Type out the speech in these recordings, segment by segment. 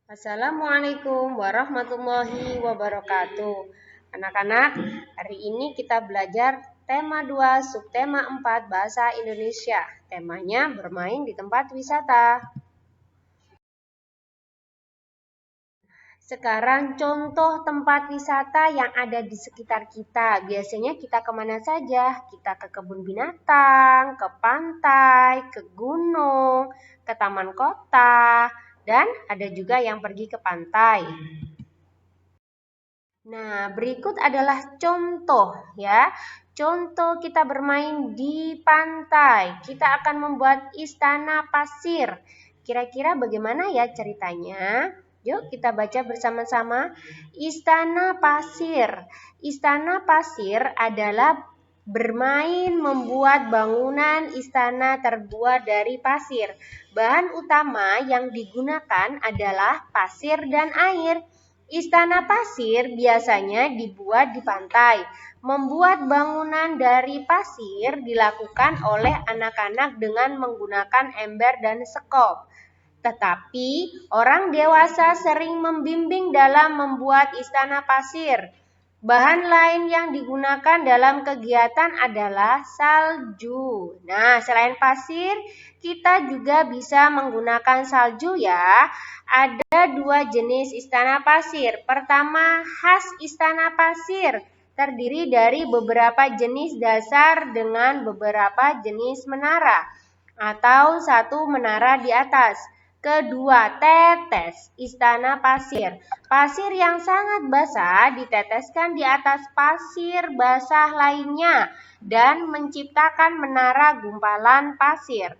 Assalamualaikum warahmatullahi wabarakatuh. Anak-anak, hari ini kita belajar tema 2, subtema 4 Bahasa Indonesia. Temanya bermain di tempat wisata. Sekarang contoh tempat wisata yang ada di sekitar kita. Biasanya kita kemana saja? Kita ke kebun binatang, ke pantai, ke gunung, ke taman kota, dan ada juga yang pergi ke pantai. Nah, berikut adalah contoh ya. Contoh kita bermain di pantai. Kita akan membuat istana pasir. Kira-kira bagaimana ya ceritanya? Yuk kita baca bersama-sama. Istana pasir. Istana pasir adalah bermain membuat bangunan istana terbuat dari pasir. Bahan utama yang digunakan adalah pasir dan air. Istana pasir biasanya dibuat di pantai. Membuat bangunan dari pasir dilakukan oleh anak-anak dengan menggunakan ember dan sekop. Tetapi orang dewasa sering membimbing dalam membuat istana pasir. Bahan lain yang digunakan dalam kegiatan adalah salju. Nah, selain pasir, kita juga bisa menggunakan salju ya. Ada 2 jenis istana pasir. Pertama, khas istana pasir. Terdiri dari beberapa jenis dasar dengan beberapa jenis menara. Atau satu menara di atas. Kedua, tetes istana pasir. Pasir yang sangat basah diteteskan di atas pasir basah lainnya dan menciptakan menara gumpalan pasir.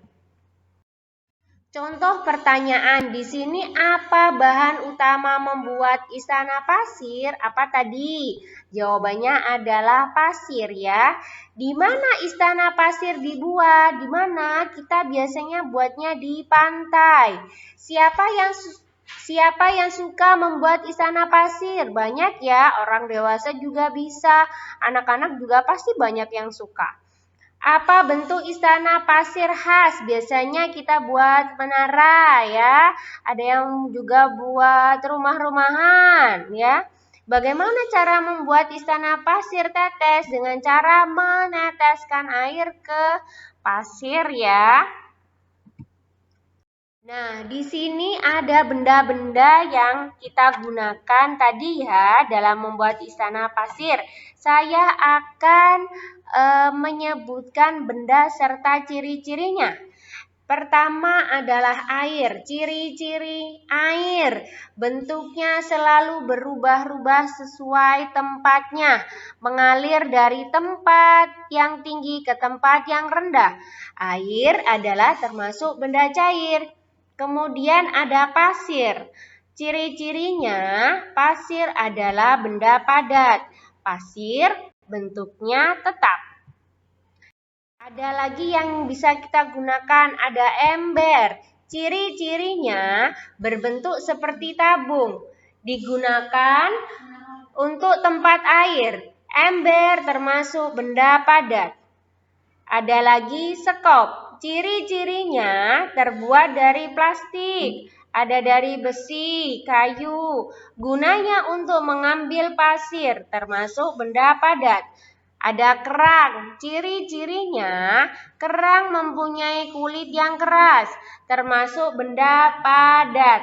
Contoh pertanyaan di sini, apa bahan utama membuat istana pasir? Apa tadi? Jawabannya adalah pasir ya. Di mana istana pasir dibuat? Di mana? Kita biasanya buatnya di pantai. Siapa yang suka membuat istana pasir? Banyak ya, orang dewasa juga bisa, anak-anak juga pasti banyak yang suka. Apa bentuk istana pasir khas? Biasanya kita buat menara ya. Ada yang juga buat rumah-rumahan ya. Bagaimana cara membuat istana pasir tetes? Dengan cara meneteskan air ke pasir ya. Nah, di sini ada benda-benda yang kita gunakan tadi ya dalam membuat istana pasir. Saya akan menyebutkan benda serta ciri-cirinya. Pertama adalah air. Ciri-ciri air. Bentuknya selalu berubah-ubah sesuai tempatnya. Mengalir dari tempat yang tinggi ke tempat yang rendah. Air adalah termasuk benda cair. Kemudian ada pasir. Ciri-cirinya, pasir adalah benda padat. Pasir bentuknya tetap. Ada lagi yang bisa kita gunakan, ada ember. Ciri-cirinya berbentuk seperti tabung. Digunakan untuk tempat air. Ember termasuk benda padat. Ada lagi sekop. Ciri-cirinya terbuat dari plastik. Ada dari besi, kayu. Gunanya untuk mengambil pasir, termasuk benda padat. Ada kerang. Ciri-cirinya, kerang mempunyai kulit yang keras, termasuk benda padat.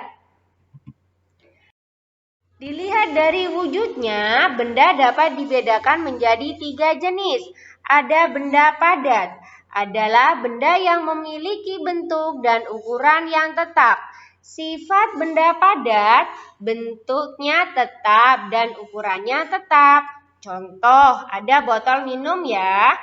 Dilihat dari wujudnya, benda dapat dibedakan menjadi 3 jenis. Ada benda padat, adalah benda yang memiliki bentuk dan ukuran yang tetap. Sifat benda padat, bentuknya tetap dan ukurannya tetap. Contoh, ada botol minum ya.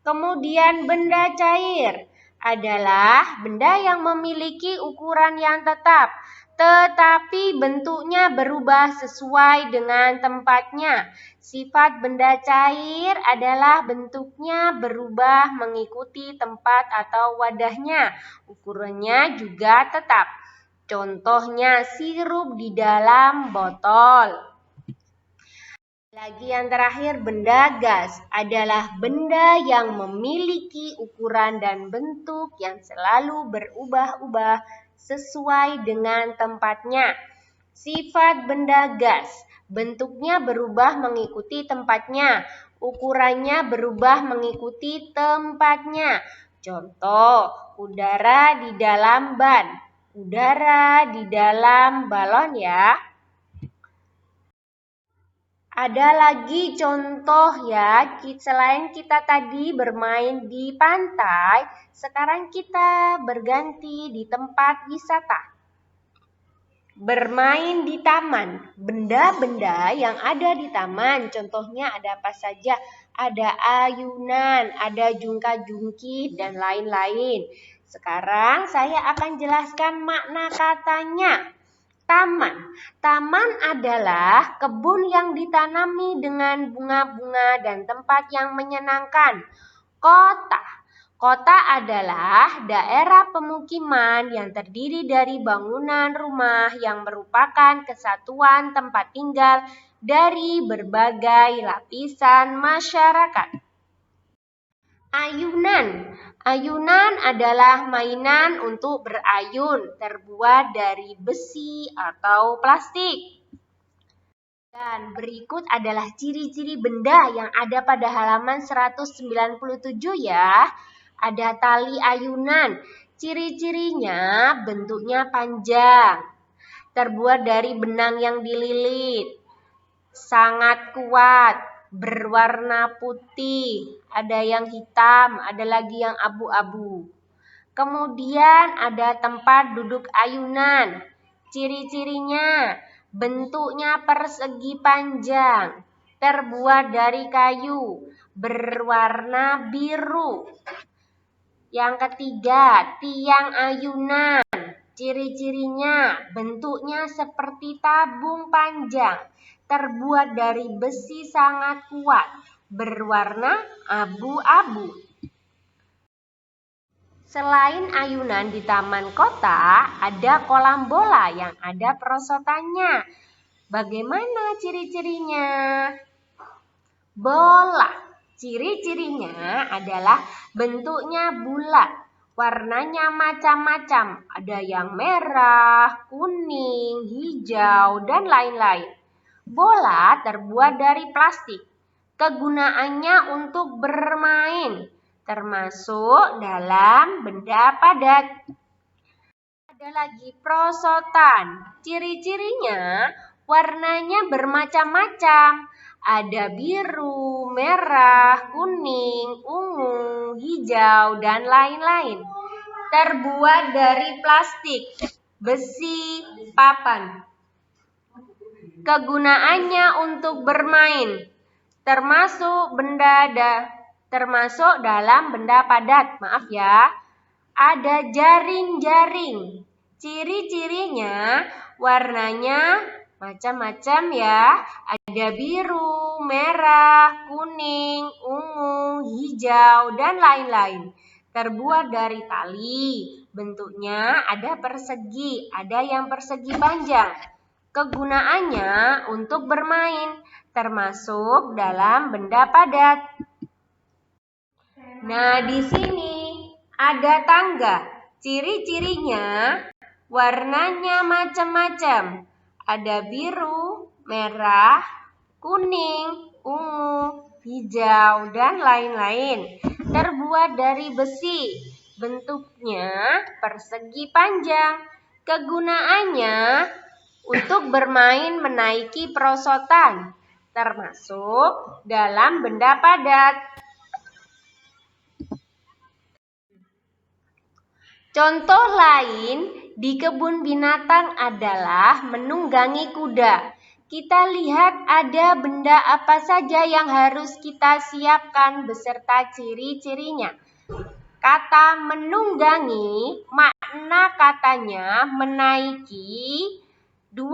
Kemudian benda cair adalah benda yang memiliki ukuran yang tetap, tetapi bentuknya berubah sesuai dengan tempatnya. Sifat benda cair adalah bentuknya berubah mengikuti tempat atau wadahnya. Ukurannya juga tetap. Contohnya sirup di dalam botol. Lagi yang terakhir, benda gas adalah benda yang memiliki ukuran dan bentuk yang selalu berubah-ubah sesuai dengan tempatnya. Sifat benda gas. Bentuknya berubah mengikuti tempatnya. Ukurannya berubah mengikuti tempatnya. Contoh, udara di dalam ban. Udara di dalam balon ya. Ada lagi contoh ya, selain kita tadi bermain di pantai, sekarang kita berganti di tempat wisata. Bermain di taman, benda-benda yang ada di taman, contohnya ada apa saja? Ada ayunan, ada jungka-jungkit, dan lain-lain. Sekarang saya akan jelaskan makna katanya. Taman. Taman adalah kebun yang ditanami dengan bunga-bunga dan tempat yang menyenangkan. Kota. Kota adalah daerah pemukiman yang terdiri dari bangunan rumah yang merupakan kesatuan tempat tinggal dari berbagai lapisan masyarakat. Ayunan. Ayunan adalah mainan untuk berayun, terbuat dari besi atau plastik. Dan berikut adalah ciri-ciri benda yang ada pada halaman 197 ya. Ada tali ayunan. Ciri-cirinya bentuknya panjang, terbuat dari benang yang dililit, sangat kuat, berwarna putih, ada yang hitam, ada lagi yang abu-abu. Kemudian ada tempat duduk ayunan. Ciri-cirinya bentuknya persegi panjang, terbuat dari kayu, berwarna biru. Yang ketiga, tiang ayunan. Ciri-cirinya bentuknya seperti tabung panjang, terbuat dari besi sangat kuat, berwarna abu-abu. Selain ayunan di taman kota, ada kolam bola yang ada perosotannya. Bagaimana ciri-cirinya? Bola. Ciri-cirinya adalah bentuknya bulat, warnanya macam-macam. Ada yang merah, kuning, hijau, dan lain-lain. Bola terbuat dari plastik. Kegunaannya untuk bermain, termasuk dalam benda padat. Ada lagi perosotan. Ciri-cirinya warnanya bermacam-macam. Ada biru, merah, kuning, ungu, hijau, dan lain-lain. Terbuat dari plastik, besi, papan. Kegunaannya untuk bermain, termasuk dalam benda padat. Maaf ya. Ada jaring-jaring. Ciri-cirinya warnanya macam-macam ya. Ada biru, merah, kuning, ungu, hijau, dan lain-lain. Terbuat dari tali. Bentuknya ada persegi, ada yang persegi panjang. Kegunaannya untuk bermain, termasuk dalam benda padat. Nah, di sini ada tangga. Ciri-cirinya warnanya macam-macam. Ada biru, merah, kuning, ungu, hijau, dan lain-lain. Terbuat dari besi. Bentuknya persegi panjang. Kegunaannya untuk bermain menaiki perosotan, termasuk dalam benda padat. Contoh lain di kebun binatang adalah menunggangi kuda. Kita lihat ada benda apa saja yang harus kita siapkan beserta ciri-cirinya. Kata menunggangi, makna katanya menaiki. 2.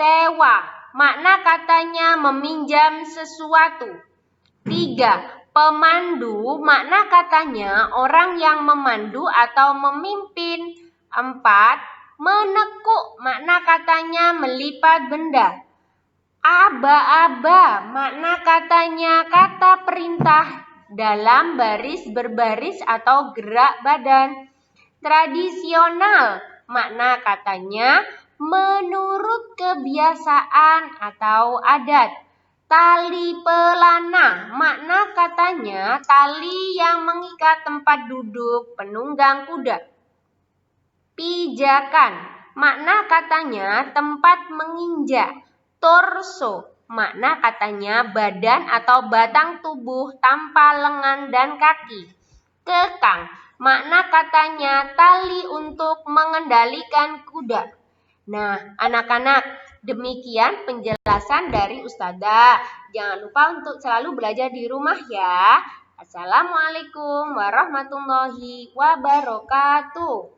Sewa, makna katanya meminjam sesuatu. 3. Pemandu, makna katanya orang yang memandu atau memimpin. 4. Menekuk, makna katanya melipat benda. Aba-aba, makna katanya kata perintah dalam baris berbaris atau gerak badan. Tradisional, makna katanya menurut kebiasaan atau adat. Tali pelana, makna katanya tali yang mengikat tempat duduk penunggang kuda. Pijakan, makna katanya tempat menginjak. Torso, makna katanya badan atau batang tubuh tanpa lengan dan kaki. Kekang, makna katanya tali untuk mengendalikan kuda. Nah, anak-anak, demikian penjelasan dari Ustazah. Jangan lupa untuk selalu belajar di rumah ya. Assalamualaikum warahmatullahi wabarakatuh.